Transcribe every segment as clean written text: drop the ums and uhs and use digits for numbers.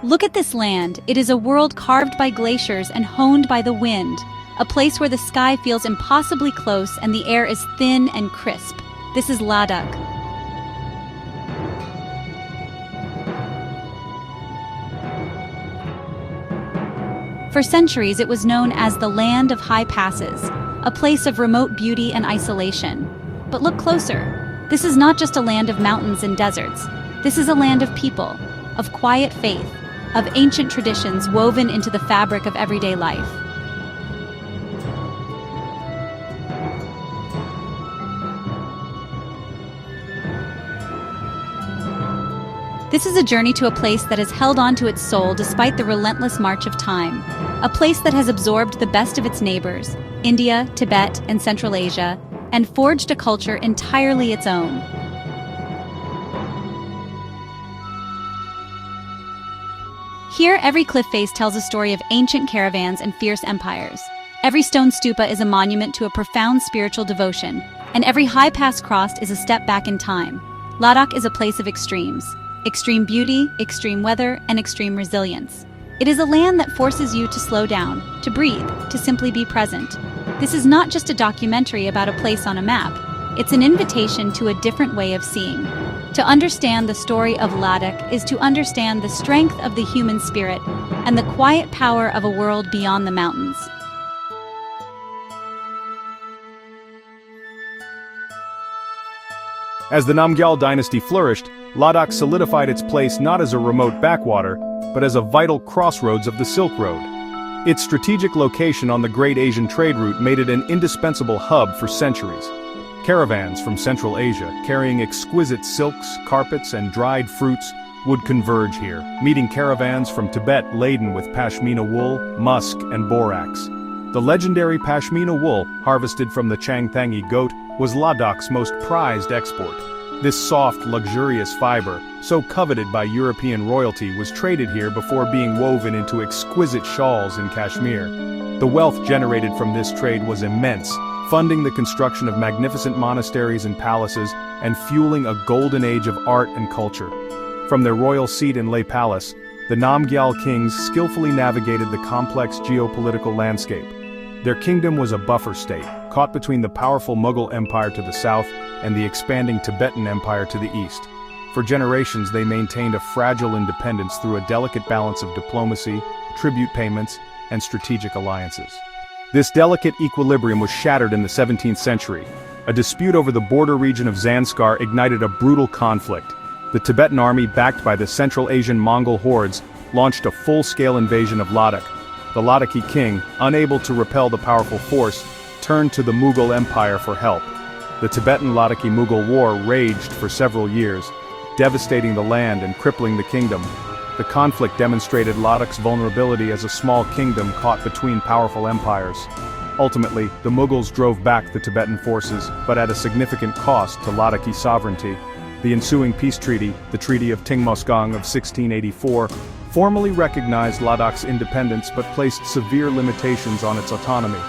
Look at this land. It is a world carved by glaciers and honed by the wind. A place where the sky feels impossibly close and the air is thin and crisp. This is Ladakh. For centuries, it was known as the land of high passes, a place of remote beauty and isolation. But look closer. This is not just a land of mountains and deserts. This is a land of people, of quiet faith, of ancient traditions woven into the fabric of everyday life. This is a journey to a place that has held on to its soul despite the relentless march of time. A place that has absorbed the best of its neighbors, India, Tibet, and Central Asia, and forged a culture entirely its own. Here, every cliff face tells a story of ancient caravans and fierce empires. Every stone stupa is a monument to a profound spiritual devotion, and every high pass crossed is a step back in time. Ladakh is a place of extremes. Extreme beauty, extreme weather, and extreme resilience. It is a land that forces you to slow down, to breathe, to simply be present. This is not just a documentary about a place on a map. It's an invitation to a different way of seeing. To understand the story of Ladakh is to understand the strength of the human spirit and the quiet power of a world beyond the mountains. As the Namgyal dynasty flourished, Ladakh solidified its place not as a remote backwater, but as a vital crossroads of the Silk Road. Its strategic location on the Great Asian Trade Route made it an indispensable hub for centuries. Caravans from Central Asia, carrying exquisite silks, carpets, and dried fruits, would converge here, meeting caravans from Tibet laden with pashmina wool, musk, and borax. The legendary pashmina wool, harvested from the Changthangi goat, was Ladakh's most prized export. This soft, luxurious fiber, so coveted by European royalty, was traded here before being woven into exquisite shawls in Kashmir. The wealth generated from this trade was immense, funding the construction of magnificent monasteries and palaces and fueling a golden age of art and culture. From their royal seat in Leh Palace, the Namgyal kings skillfully navigated the complex geopolitical landscape. Their kingdom was a buffer state, caught between the powerful Mughal Empire to the south and the expanding Tibetan Empire to the east. For generations they maintained a fragile independence through a delicate balance of diplomacy, tribute payments, and strategic alliances. This delicate equilibrium was shattered in the 17th century. A dispute over the border region of Zanskar ignited a brutal conflict. The Tibetan army, backed by the Central Asian Mongol hordes, launched a full-scale invasion of Ladakh. The Ladakhi king, unable to repel the powerful force, turned to the Mughal Empire for help. The Tibetan-Ladakhi-Mughal War raged for several years, devastating the land and crippling the kingdom. The conflict demonstrated Ladakh's vulnerability as a small kingdom caught between powerful empires. Ultimately, the Mughals drove back the Tibetan forces, but at a significant cost to Ladakhi sovereignty. The ensuing peace treaty, the Treaty of Tingmosgang of 1684, formally recognized Ladakh's independence but placed severe limitations on its autonomy.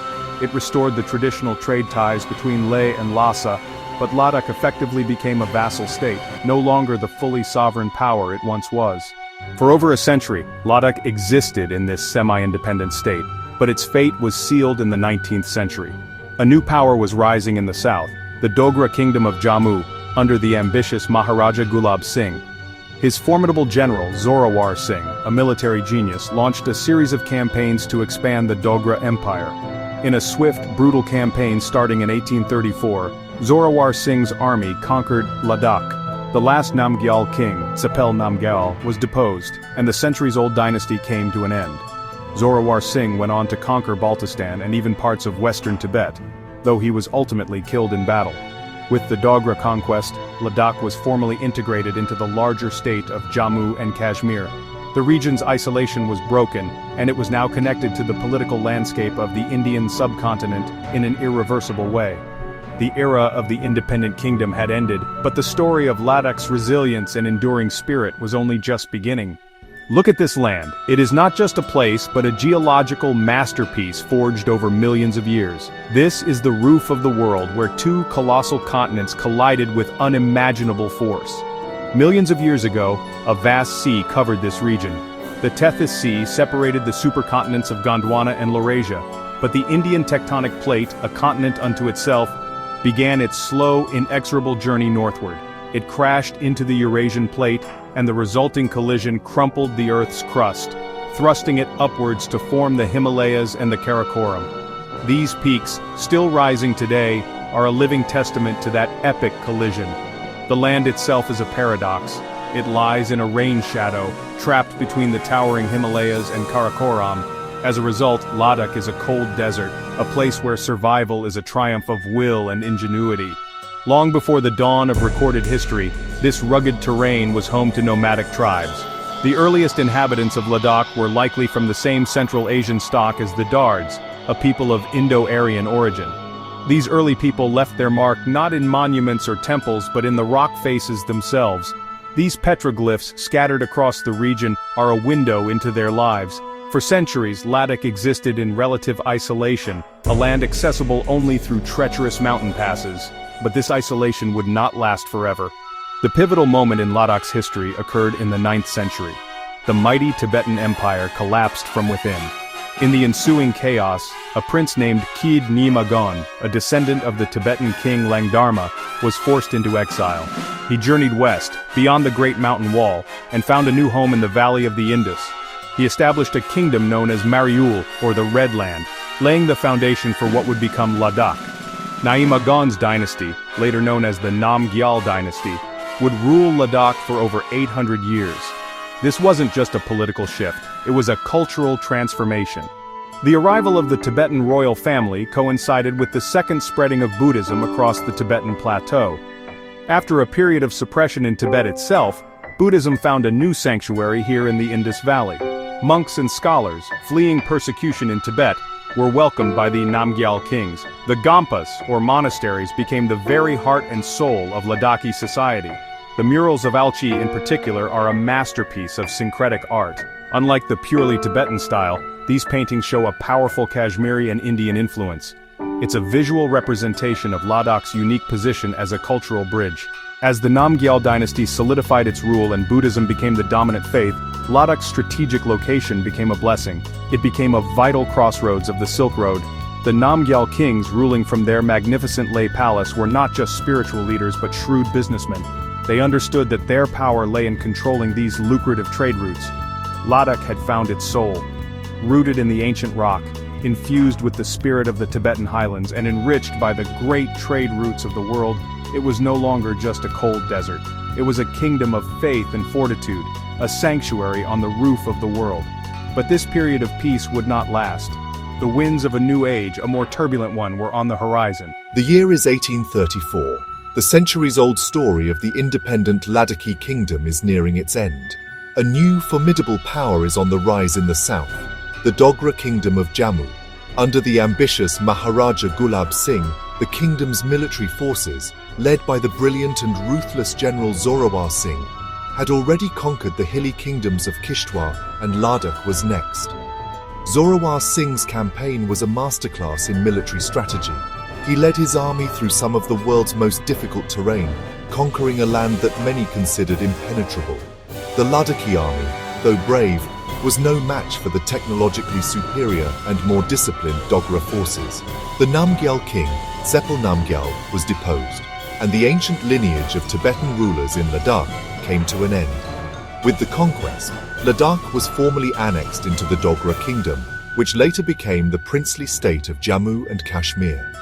It restored the traditional trade ties between Leh and Lhasa, but Ladakh effectively became a vassal state, no longer the fully sovereign power it once was. For over a century, Ladakh existed in this semi-independent state, but its fate was sealed in the 19th century. A new power was rising in the south, the Dogra Kingdom of Jammu, under the ambitious Maharaja Gulab Singh. His formidable general, Zorawar Singh, a military genius, launched a series of campaigns to expand the Dogra Empire. In a swift, brutal campaign starting in 1834, Zorawar Singh's army conquered Ladakh. The last Namgyal king, Tsepel Namgyal, was deposed, and the centuries-old dynasty came to an end. Zorawar Singh went on to conquer Baltistan and even parts of western Tibet, though he was ultimately killed in battle. With the Dogra conquest, Ladakh was formally integrated into the larger state of Jammu and Kashmir. The region's isolation was broken, and it was now connected to the political landscape of the Indian subcontinent in an irreversible way. The era of the independent kingdom had ended, but the story of Ladakh's resilience and enduring spirit was only just beginning. Look at this land. It is not just a place, but a geological masterpiece forged over millions of years. This is the roof of the world where two colossal continents collided with unimaginable force. Millions of years ago, a vast sea covered this region. The Tethys Sea separated the supercontinents of Gondwana and Laurasia, but the Indian tectonic plate, a continent unto itself, began its slow, inexorable journey northward. It crashed into the Eurasian plate, and the resulting collision crumpled the Earth's crust, thrusting it upwards to form the Himalayas and the Karakoram. These peaks, still rising today, are a living testament to that epic collision. The land itself is a paradox. It lies in a rain shadow, trapped between the towering Himalayas and Karakoram. As a result, Ladakh is a cold desert, a place where survival is a triumph of will and ingenuity. Long before the dawn of recorded history, this rugged terrain was home to nomadic tribes. The earliest inhabitants of Ladakh were likely from the same Central Asian stock as the Dards, a people of Indo-Aryan origin. These early people left their mark not in monuments or temples but in the rock faces themselves. These petroglyphs scattered across the region are a window into their lives. For centuries, Ladakh existed in relative isolation, a land accessible only through treacherous mountain passes. But this isolation would not last forever. The pivotal moment in Ladakh's history occurred in the 9th century. The mighty Tibetan Empire collapsed from within. In the ensuing chaos, a prince named Kid Nima, a descendant of the Tibetan king Langdarma, was forced into exile. He journeyed west, beyond the Great Mountain Wall, and found a new home in the valley of the Indus. He established a kingdom known as Mariul, or the Red Land, laying the foundation for what would become Ladakh. Naimagon's dynasty, later known as the Namgyal dynasty, would rule Ladakh for over 800 years. This wasn't just a political shift, it was a cultural transformation. The arrival of the Tibetan royal family coincided with the second spreading of Buddhism across the Tibetan plateau. After a period of suppression in Tibet itself, Buddhism found a new sanctuary here in the Indus Valley. Monks and scholars, fleeing persecution in Tibet, were welcomed by the Namgyal kings. The Gampas, or monasteries, became the very heart and soul of Ladakhi society. The murals of Alchi in particular are a masterpiece of syncretic art. Unlike the purely Tibetan style, these paintings show a powerful Kashmiri and Indian influence. It's a visual representation of Ladakh's unique position as a cultural bridge. As the Namgyal dynasty solidified its rule and Buddhism became the dominant faith, Ladakh's strategic location became a blessing. It became a vital crossroads of the Silk Road. The Namgyal kings ruling from their magnificent lay palace were not just spiritual leaders but shrewd businessmen. They understood that their power lay in controlling these lucrative trade routes. Ladakh had found its soul. Rooted in the ancient rock, infused with the spirit of the Tibetan highlands and enriched by the great trade routes of the world, it was no longer just a cold desert. It was a kingdom of faith and fortitude, a sanctuary on the roof of the world. But this period of peace would not last. The winds of a new age, a more turbulent one, were on the horizon. The year is 1834. The centuries-old story of the independent Ladakhi kingdom is nearing its end. A new, formidable power is on the rise in the south, the Dogra kingdom of Jammu. Under the ambitious Maharaja Gulab Singh, the kingdom's military forces, led by the brilliant and ruthless General Zorawar Singh, had already conquered the hilly kingdoms of Kishtwar, and Ladakh was next. Zorawar Singh's campaign was a masterclass in military strategy. He led his army through some of the world's most difficult terrain, conquering a land that many considered impenetrable. The Ladakhi army, though brave, was no match for the technologically superior and more disciplined Dogra forces. The Namgyal king, Sepal Namgyal, was deposed, and the ancient lineage of Tibetan rulers in Ladakh came to an end. With the conquest, Ladakh was formally annexed into the Dogra kingdom, which later became the princely state of Jammu and Kashmir.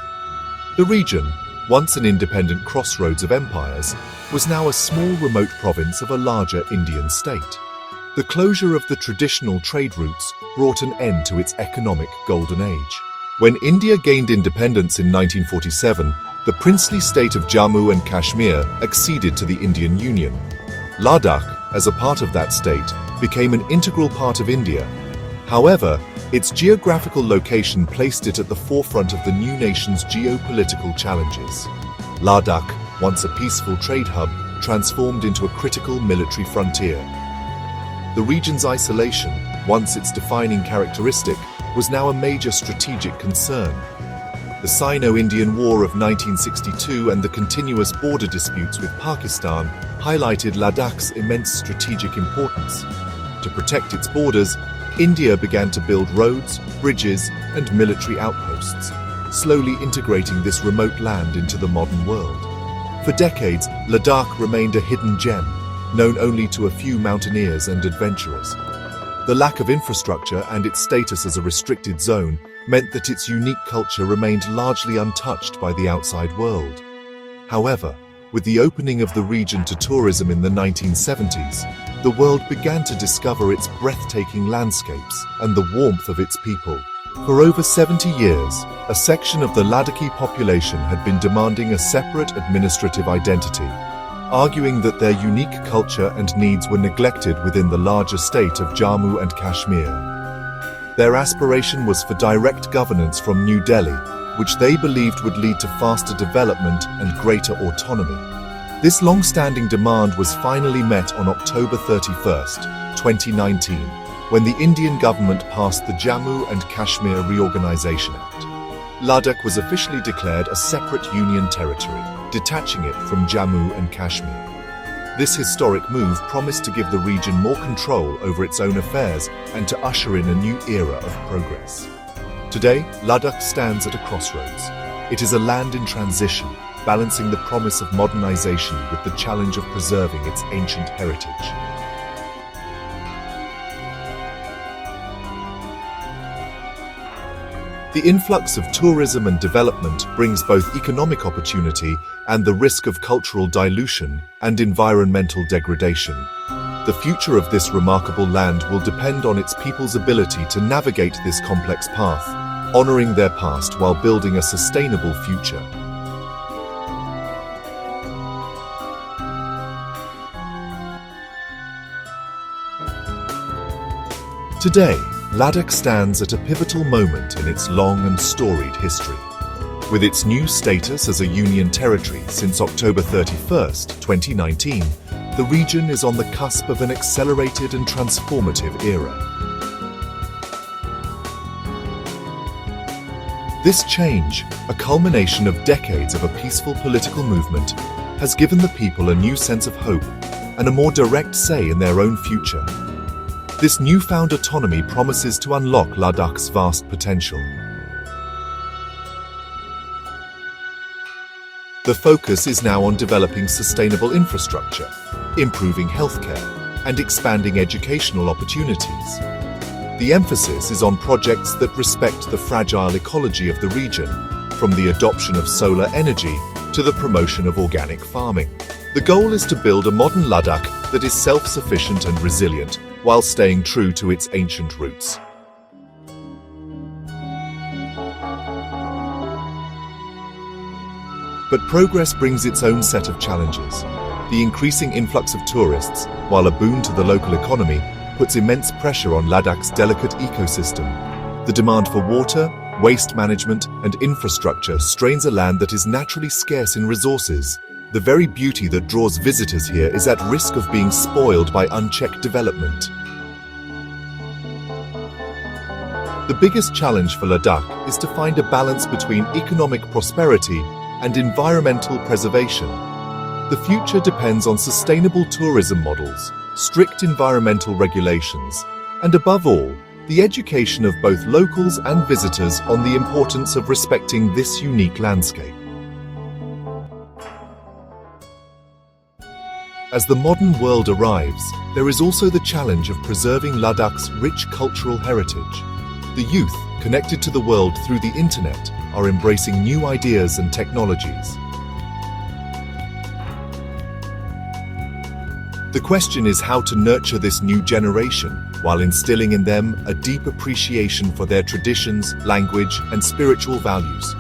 The region, once an independent crossroads of empires, was now a small remote province of a larger Indian state. The closure of the traditional trade routes brought an end to its economic golden age. When India gained independence in 1947, the princely state of Jammu and Kashmir acceded to the Indian Union. Ladakh, as a part of that state, became an integral part of India. However, its geographical location placed it at the forefront of the new nation's geopolitical challenges. Ladakh, once a peaceful trade hub, transformed into a critical military frontier. The region's isolation, once its defining characteristic, was now a major strategic concern. The Sino-Indian War of 1962 and the continuous border disputes with Pakistan highlighted Ladakh's immense strategic importance. To protect its borders, India began to build roads, bridges, and military outposts, slowly integrating this remote land into the modern world. For decades, Ladakh remained a hidden gem, known only to a few mountaineers and adventurers. The lack of infrastructure and its status as a restricted zone meant that its unique culture remained largely untouched by the outside world. However, with the opening of the region to tourism in the 1970s, the world began to discover its breathtaking landscapes and the warmth of its people. For over 70 years, a section of the Ladakhi population had been demanding a separate administrative identity, arguing that their unique culture and needs were neglected within the larger state of Jammu and Kashmir. Their aspiration was for direct governance from New Delhi, which they believed would lead to faster development and greater autonomy. This long-standing demand was finally met on October 31, 2019, when the Indian government passed the Jammu and Kashmir Reorganisation Act. Ladakh was officially declared a separate union territory, detaching it from Jammu and Kashmir. This historic move promised to give the region more control over its own affairs and to usher in a new era of progress. Today, Ladakh stands at a crossroads. It is a land in transition, balancing the promise of modernization with the challenge of preserving its ancient heritage. The influx of tourism and development brings both economic opportunity and the risk of cultural dilution and environmental degradation. The future of this remarkable land will depend on its people's ability to navigate this complex path, honoring their past while building a sustainable future. Today, Ladakh stands at a pivotal moment in its long and storied history. With its new status as a union territory since October 31, 2019, the region is on the cusp of an accelerated and transformative era. This change, a culmination of decades of a peaceful political movement, has given the people a new sense of hope and a more direct say in their own future. This newfound autonomy promises to unlock Ladakh's vast potential. The focus is now on developing sustainable infrastructure, improving healthcare, and expanding educational opportunities. The emphasis is on projects that respect the fragile ecology of the region, from the adoption of solar energy to the promotion of organic farming. The goal is to build a modern Ladakh that is self-sufficient and resilient, while staying true to its ancient roots. But progress brings its own set of challenges. The increasing influx of tourists, while a boon to the local economy, puts immense pressure on Ladakh's delicate ecosystem. The demand for water, waste management, and infrastructure strains a land that is naturally scarce in resources. The very beauty that draws visitors here is at risk of being spoiled by unchecked development. The biggest challenge for Ladakh is to find a balance between economic prosperity and environmental preservation. The future depends on sustainable tourism models, strict environmental regulations, and above all, the education of both locals and visitors on the importance of respecting this unique landscape. As the modern world arrives, there is also the challenge of preserving Ladakh's rich cultural heritage. The youth, connected to the world through the internet, are embracing new ideas and technologies. The question is how to nurture this new generation while instilling in them a deep appreciation for their traditions, language, and spiritual values.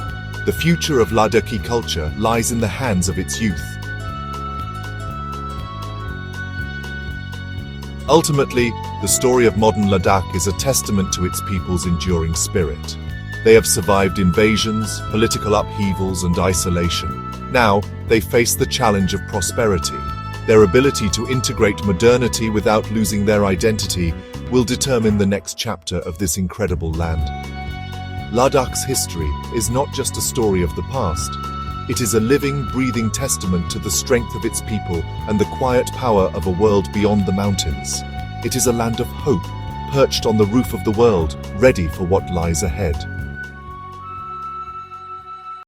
The future of Ladakhi culture lies in the hands of its youth. Ultimately, the story of modern Ladakh is a testament to its people's enduring spirit. They have survived invasions, political upheavals, and isolation. Now, they face the challenge of prosperity. Their ability to integrate modernity without losing their identity will determine the next chapter of this incredible land. Ladakh's history is not just a story of the past. It is a living, breathing testament to the strength of its people and the quiet power of a world beyond the mountains. It is a land of hope, perched on the roof of the world, ready for what lies ahead.